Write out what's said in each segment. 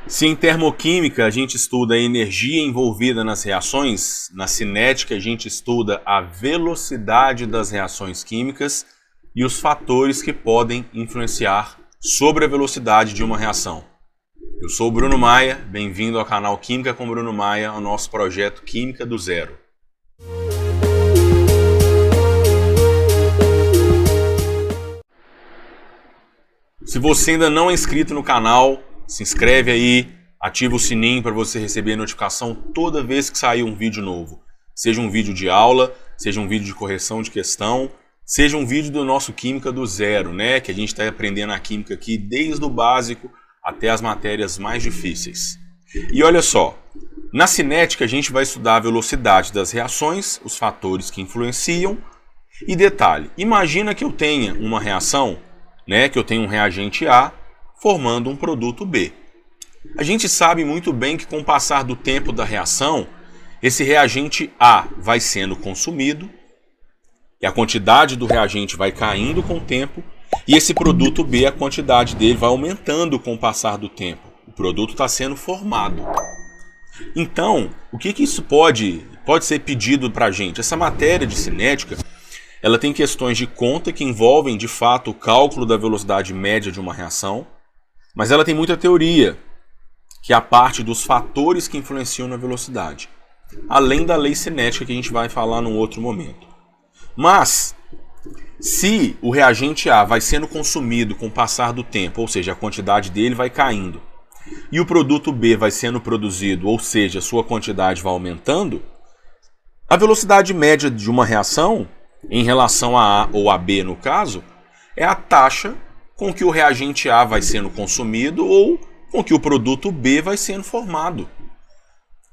Se em termoquímica a gente estuda a energia envolvida nas reações, na cinética a gente estuda a velocidade das reações químicas e os fatores que podem influenciar sobre a velocidade de uma reação. Eu sou o Bruno Maia, bem-vindo ao canal Química com Bruno Maia, ao nosso projeto Química do Zero. Se você ainda não é inscrito no canal, se inscreve aí, ativa o sininho para você receber notificação toda vez que sair um vídeo novo. Seja um vídeo de aula, seja um vídeo de correção de questão, seja um vídeo do nosso Química do Zero, né? Que a gente está aprendendo a química aqui desde o básico até as matérias mais difíceis. E olha só, na cinética a gente vai estudar a velocidade das reações, os fatores que influenciam. E detalhe, imagina que eu tenha uma reação, né? Que eu tenho um reagente A formando um produto B. A gente sabe muito bem que com o passar do tempo da reação, esse reagente A vai sendo consumido e a quantidade do reagente vai caindo com o tempo e esse produto B, a quantidade dele vai aumentando com o passar do tempo. O produto está sendo formado. Então, o que isso pode ser pedido para a gente? Essa matéria de cinética, ela tem questões de conta que envolvem de fato o cálculo da velocidade média de uma reação, mas ela tem muita teoria, que é a parte dos fatores que influenciam na velocidade, além da lei cinética que a gente vai falar num outro momento. Mas, se o reagente A vai sendo consumido com o passar do tempo, ou seja, a quantidade dele vai caindo, e o produto B vai sendo produzido, ou seja, a sua quantidade vai aumentando, a velocidade média de uma reação, em relação a A ou a B no caso, é a taxa com que o reagente A vai sendo consumido ou com que o produto B vai sendo formado.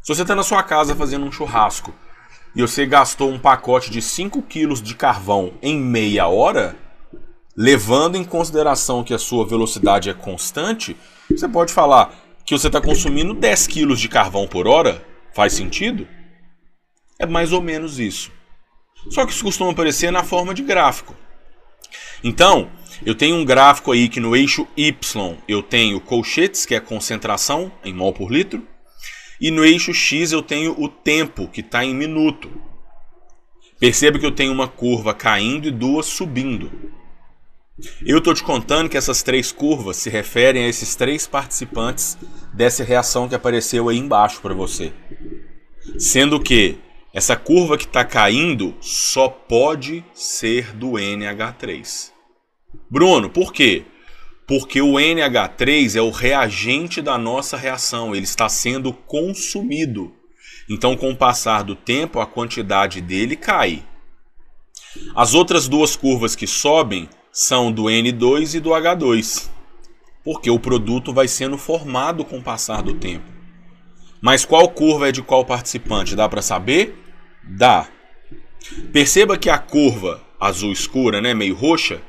Se você está na sua casa fazendo um churrasco e você gastou um pacote de 5 kg de carvão em meia hora, levando em consideração que a sua velocidade é constante, você pode falar que você está consumindo 10 kg de carvão por hora? Faz sentido? É mais ou menos isso. Só que isso costuma aparecer na forma de gráfico. Então, eu tenho um gráfico aí que no eixo Y eu tenho colchetes, que é a concentração em mol por litro, e no eixo X eu tenho o tempo, que está em minuto. Perceba que eu tenho uma curva caindo e duas subindo. Eu estou te contando que essas três curvas se referem a esses três participantes dessa reação que apareceu aí embaixo para você. Sendo que essa curva que está caindo só pode ser do NH3. Bruno, por quê? Porque o NH3 é o reagente da nossa reação, ele está sendo consumido. Então, com o passar do tempo, a quantidade dele cai. As outras duas curvas que sobem são do N2 e do H2, porque o produto vai sendo formado com o passar do tempo. Mas qual curva é de qual participante? Dá para saber? Dá. Perceba que a curva azul escura, né, meio roxa,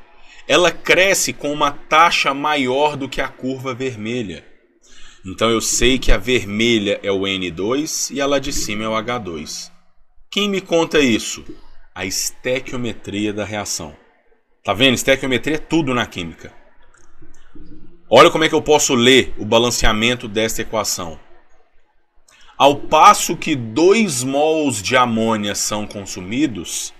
ela cresce com uma taxa maior do que a curva vermelha. Então eu sei que a vermelha é o N2 e a lá de cima é o H2. Quem me conta isso? A estequiometria da reação. Tá vendo? Estequiometria é tudo na química. Olha como é que eu posso ler o balanceamento desta equação. Ao passo que 2 mols de amônia são consumidos,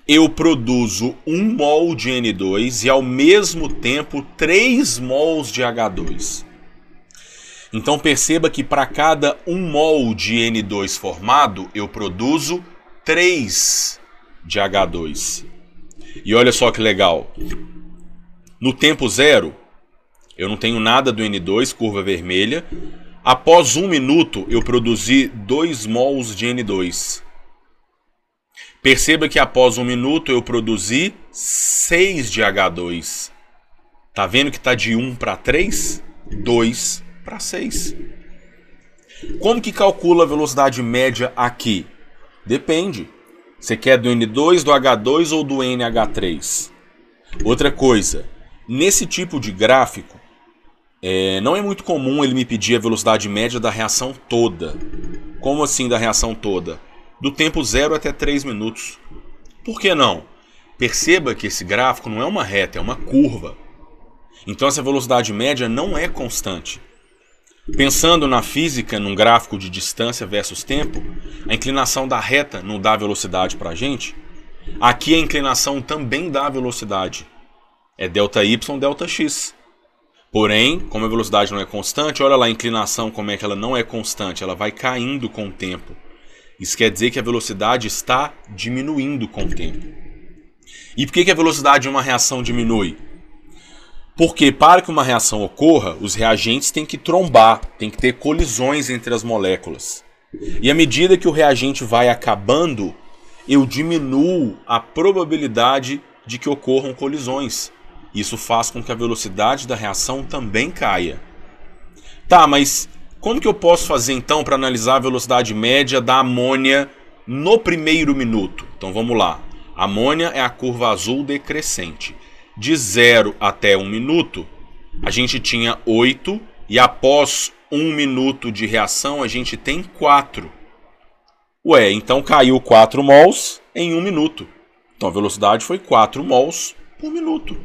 eu produzo 1 mol de N2 e ao mesmo tempo 3 mols de H2. Então perceba que para cada 1 mol de N2 formado, eu produzo 3 de H2. E olha só que legal. No tempo zero, eu não tenho nada do N2, curva vermelha. Após 1 minuto, eu produzi 2 mols de N2. Perceba que após 1 minuto, eu produzi 6 de H2. Tá vendo que está de 1 para 3? 2 para 6. Como que calcula a velocidade média aqui? Depende. Você quer do N2, do H2 ou do NH3? Outra coisa, nesse tipo de gráfico, não é muito comum ele me pedir a velocidade média da reação toda. Como assim da reação toda? Do tempo 0 até 3 minutos. Por que não? Perceba que esse gráfico não é uma reta, é uma curva. Então essa velocidade média não é constante. Pensando na física, num gráfico de distância versus tempo, a inclinação da reta não dá velocidade para a gente. Aqui a inclinação também dá velocidade. É ΔY, ΔX. Porém, como a velocidade não é constante, olha lá a inclinação como é que ela não é constante. Ela vai caindo com o tempo. Isso quer dizer que a velocidade está diminuindo com o tempo. E por que a velocidade de uma reação diminui? Porque para que uma reação ocorra, os reagentes têm que trombar, tem que ter colisões entre as moléculas. E à medida que o reagente vai acabando, eu diminuo a probabilidade de que ocorram colisões. Isso faz com que a velocidade da reação também caia. Tá, mas como que eu posso fazer então para analisar a velocidade média da amônia no primeiro minuto? Então vamos lá. A amônia é a curva azul decrescente. De 0 até 1 minuto, a gente tinha 8 e após 1 minuto de reação a gente tem 4. Ué, então caiu 4 mols em 1 minuto. Então a velocidade foi 4 mols por minuto.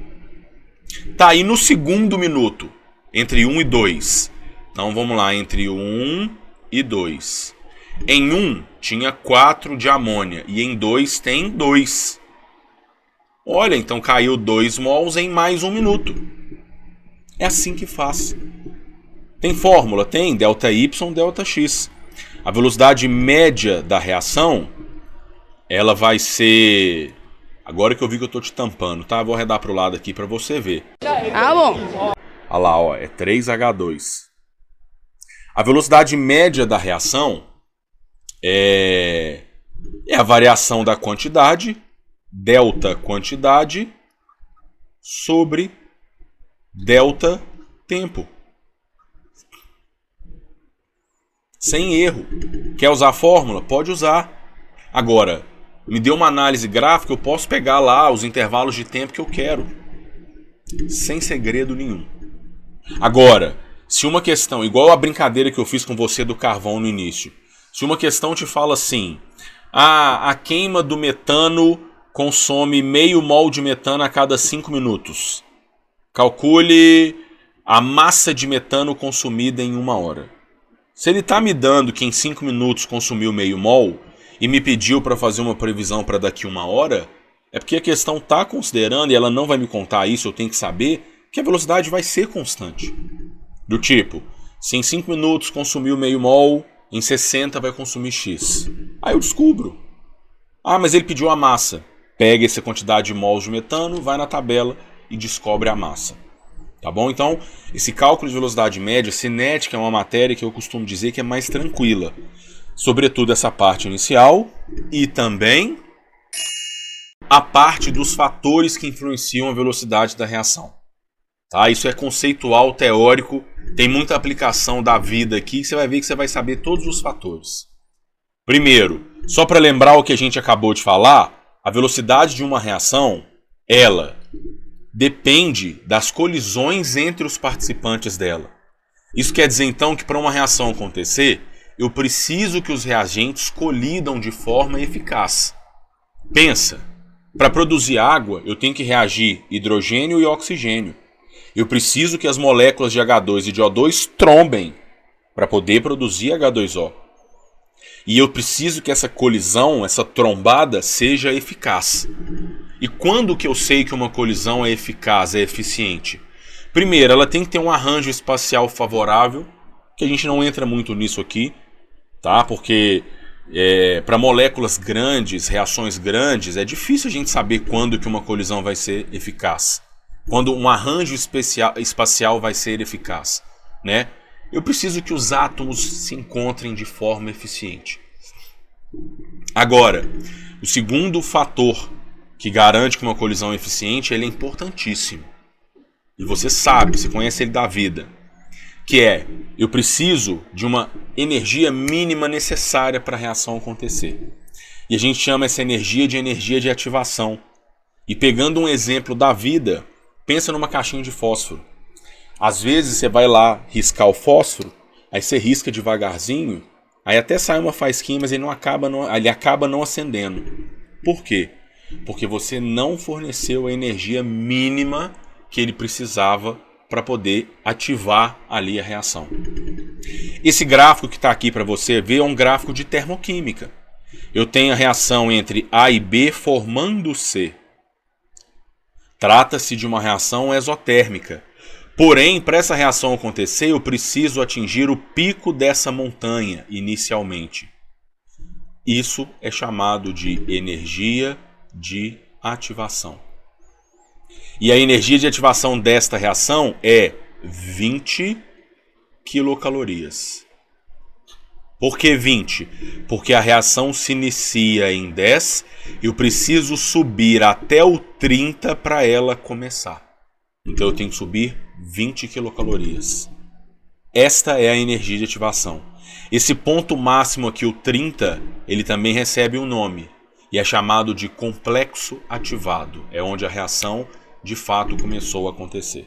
Tá, e no segundo minuto, entre 1 e 2. Então vamos lá, entre 1 e 2. Em 1 tinha 4 de amônia e em 2 tem 2. Olha, então caiu 2 mols em mais 1 minuto. É assim que faz. Tem fórmula? Tem, ΔY, ΔX. A velocidade média da reação, ela vai ser... Agora que eu vi que eu tô te tampando, tá? Vou arredar pro lado aqui para você ver. Ah, bom. Olha lá, ó, é 3H2. A velocidade média da reação é a variação da quantidade, delta quantidade, sobre delta tempo. Sem erro. Quer usar a fórmula? Pode usar. Agora, me deu uma análise gráfica, eu posso pegar lá os intervalos de tempo que eu quero. Sem segredo nenhum. Agora, se uma questão, igual a brincadeira que eu fiz com você do carvão no início, se uma questão te fala assim, a queima do metano consome meio mol de metano a cada 5 minutos. Calcule a massa de metano consumida em 1 hora. Se ele está me dando que em 5 minutos consumiu meio mol e me pediu para fazer uma previsão para daqui 1 hora, é porque a questão está considerando, e ela não vai me contar isso, eu tenho que saber, que a velocidade vai ser constante. Do tipo, se em 5 minutos consumiu meio mol, em 60 vai consumir X. Aí eu descubro. Ah, mas ele pediu a massa. Pega essa quantidade de mols de metano, vai na tabela e descobre a massa. Tá bom? Então, esse cálculo de velocidade média, cinética é uma matéria que eu costumo dizer que é mais tranquila. Sobretudo essa parte inicial e também a parte dos fatores que influenciam a velocidade da reação. Tá? Isso é conceitual, teórico, tem muita aplicação da vida aqui, que você vai ver que você vai saber todos os fatores. Primeiro, só para lembrar o que a gente acabou de falar, a velocidade de uma reação, ela depende das colisões entre os participantes dela. Isso quer dizer então que para uma reação acontecer, eu preciso que os reagentes colidam de forma eficaz. Pensa, para produzir água eu tenho que reagir hidrogênio e oxigênio. Eu preciso que as moléculas de H2 e de O2 trombem para poder produzir H2O. E eu preciso que essa colisão, essa trombada, seja eficaz. E quando que eu sei que uma colisão é eficaz, é eficiente? Primeiro, ela tem que ter um arranjo espacial favorável, que a gente não entra muito nisso aqui, tá? Porque para moléculas grandes, reações grandes, é difícil a gente saber quando que uma colisão vai ser eficaz. Quando um arranjo espacial vai ser eficaz, né? Eu preciso que os átomos se encontrem de forma eficiente. Agora, o segundo fator que garante que uma colisão é eficiente, ele é importantíssimo. E você sabe, você conhece ele da vida. Que é, eu preciso de uma energia mínima necessária para a reação acontecer. E a gente chama essa energia de ativação. E pegando um exemplo da vida, pensa numa caixinha de fósforo. Às vezes você vai lá riscar o fósforo, aí você risca devagarzinho, aí até sai uma faísquinha, mas ele acaba não acendendo. Por quê? Porque você não forneceu a energia mínima que ele precisava para poder ativar ali a reação. Esse gráfico que está aqui para você ver é um gráfico de termoquímica. Eu tenho a reação entre A e B formando C. Trata-se de uma reação exotérmica. Porém, para essa reação acontecer, eu preciso atingir o pico dessa montanha inicialmente. Isso é chamado de energia de ativação. E a energia de ativação desta reação é 20 quilocalorias. Por que 20? Porque a reação se inicia em 10 e eu preciso subir até o 30 para ela começar. Então eu tenho que subir 20 quilocalorias. Esta é a energia de ativação. Esse ponto máximo aqui, o 30, ele também recebe um nome e é chamado de complexo ativado. É onde a reação de fato começou a acontecer.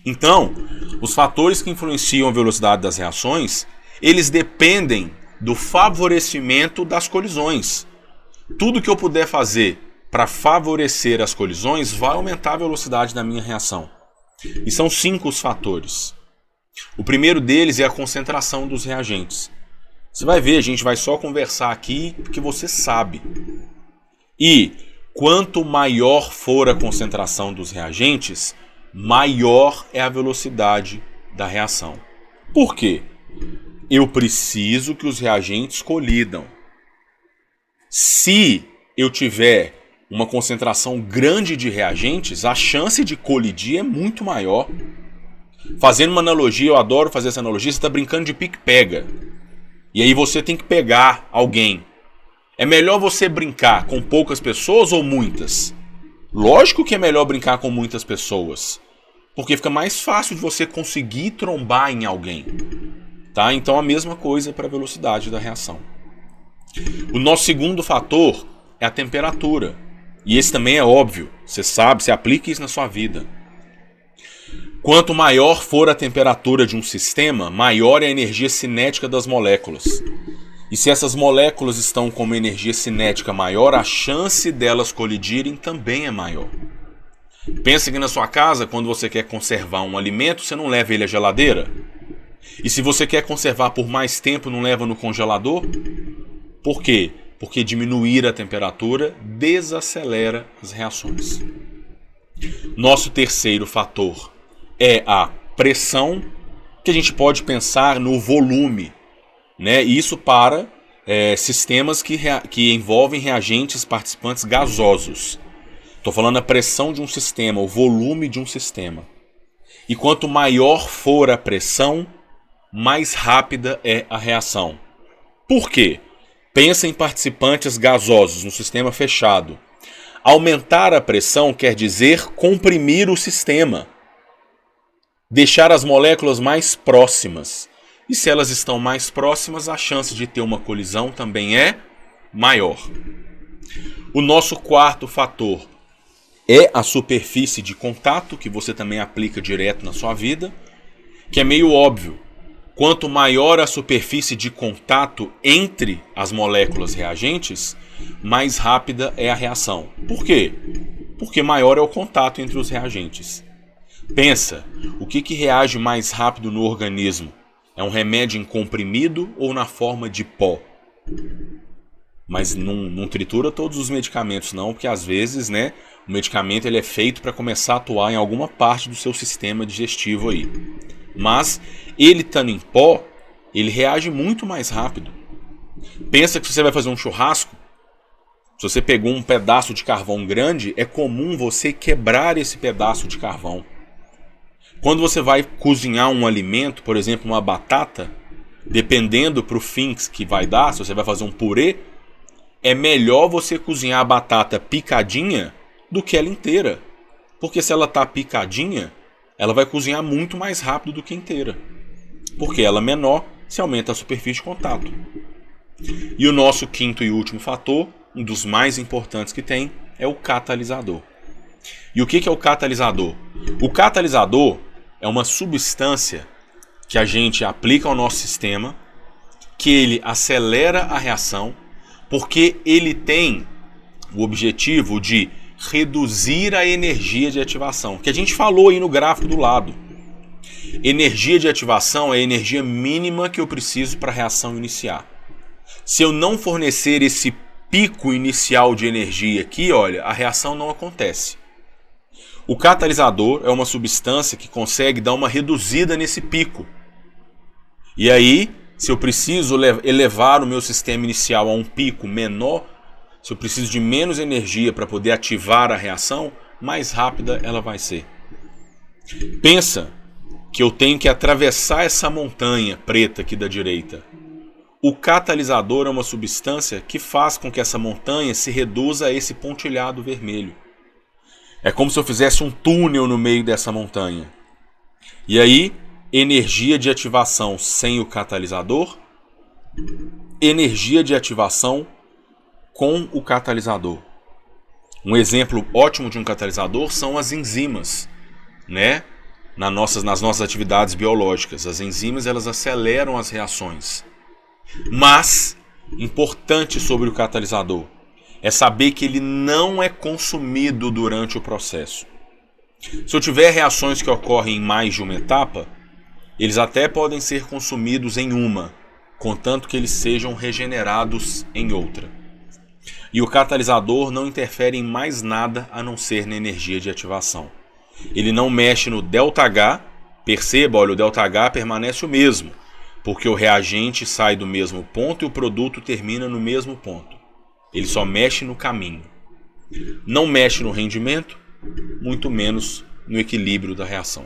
Então, os fatores que influenciam a velocidade das reações, eles dependem do favorecimento das colisões. Tudo que eu puder fazer para favorecer as colisões vai aumentar a velocidade da minha reação. E são 5 os fatores. O primeiro deles é a concentração dos reagentes. Você vai ver, a gente vai só conversar aqui porque você sabe. E quanto maior for a concentração dos reagentes, maior é a velocidade da reação. Por quê? Eu preciso que os reagentes colidam. Se eu tiver uma concentração grande de reagentes, a chance de colidir é muito maior. Fazendo uma analogia, eu adoro fazer essa analogia, você está brincando de pique-pega. E aí você tem que pegar alguém. É melhor você brincar com poucas pessoas ou muitas? Lógico que é melhor brincar com muitas pessoas. Porque fica mais fácil de você conseguir trombar em alguém. Tá? Então a mesma coisa para a velocidade da reação. O nosso segundo fator é a temperatura. E esse também é óbvio. Você sabe, você aplica isso na sua vida. Quanto maior for a temperatura de um sistema, maior é a energia cinética das moléculas. E se essas moléculas estão com uma energia cinética maior, a chance delas colidirem também é maior. Pensa que na sua casa, quando você quer conservar um alimento, você não leva ele à geladeira? E se você quer conservar por mais tempo, não leva no congelador? Por quê? Porque diminuir a temperatura desacelera as reações. Nosso terceiro fator é a pressão, que a gente pode pensar no volume, né? Isso para sistemas que envolvem reagentes participantes gasosos. Estou falando a pressão de um sistema, o volume de um sistema. E quanto maior for a pressão, mais rápida é a reação. Por quê? Pensa em participantes gasosos no sistema fechado. Aumentar a pressão quer dizer comprimir o sistema. Deixar as moléculas mais próximas. E se elas estão mais próximas, a chance de ter uma colisão também é maior. O nosso quarto fator é a superfície de contato, que você também aplica direto na sua vida, que é meio óbvio. Quanto maior a superfície de contato entre as moléculas reagentes, mais rápida é a reação. Por quê? Porque maior é o contato entre os reagentes. Pensa, o que reage mais rápido no organismo? É um remédio em comprimido ou na forma de pó? Mas não tritura todos os medicamentos não, porque às vezes, né, o medicamento ele é feito para começar a atuar em alguma parte do seu sistema digestivo aí. Mas ele estando em pó, ele reage muito mais rápido. Pensa que se você vai fazer um churrasco, se você pegou um pedaço de carvão grande, é comum você quebrar esse pedaço de carvão. Quando você vai cozinhar um alimento, por exemplo, uma batata, dependendo para o fim que vai dar, se você vai fazer um purê, é melhor você cozinhar a batata picadinha do que ela inteira. Porque se ela está picadinha, ela vai cozinhar muito mais rápido do que inteira. Porque ela é menor, se aumenta a superfície de contato. E o nosso quinto e último fator, um dos mais importantes que tem, é o catalisador. E o que é o catalisador? O catalisador é uma substância que a gente aplica ao nosso sistema, que ele acelera a reação, porque ele tem o objetivo de reduzir a energia de ativação, que a gente falou aí no gráfico do lado. Energia de ativação é a energia mínima que eu preciso para a reação iniciar. Se eu não fornecer esse pico inicial de energia aqui, olha, a reação não acontece. O catalisador é uma substância que consegue dar uma reduzida nesse pico. E aí, se eu preciso elevar o meu sistema inicial a um pico menor, se eu preciso de menos energia para poder ativar a reação, mais rápida ela vai ser. Pensa que eu tenho que atravessar essa montanha preta aqui da direita. O catalisador é uma substância que faz com que essa montanha se reduza a esse pontilhado vermelho. É como se eu fizesse um túnel no meio dessa montanha. E aí, energia de ativação sem o catalisador, energia de ativação com o catalisador. Um exemplo ótimo de um catalisador são as enzimas, né? Nas nossas atividades biológicas. As enzimas, elas aceleram as reações. Mas, importante sobre o catalisador, é saber que ele não é consumido durante o processo. Se eu tiver reações que ocorrem em mais de uma etapa, eles até podem ser consumidos em uma, contanto que eles sejam regenerados em outra. E o catalisador não interfere em mais nada a não ser na energia de ativação. Ele não mexe no ΔH, perceba, olha, o ΔH permanece o mesmo, porque o reagente sai do mesmo ponto e o produto termina no mesmo ponto. Ele só mexe no caminho. Não mexe no rendimento, muito menos no equilíbrio da reação.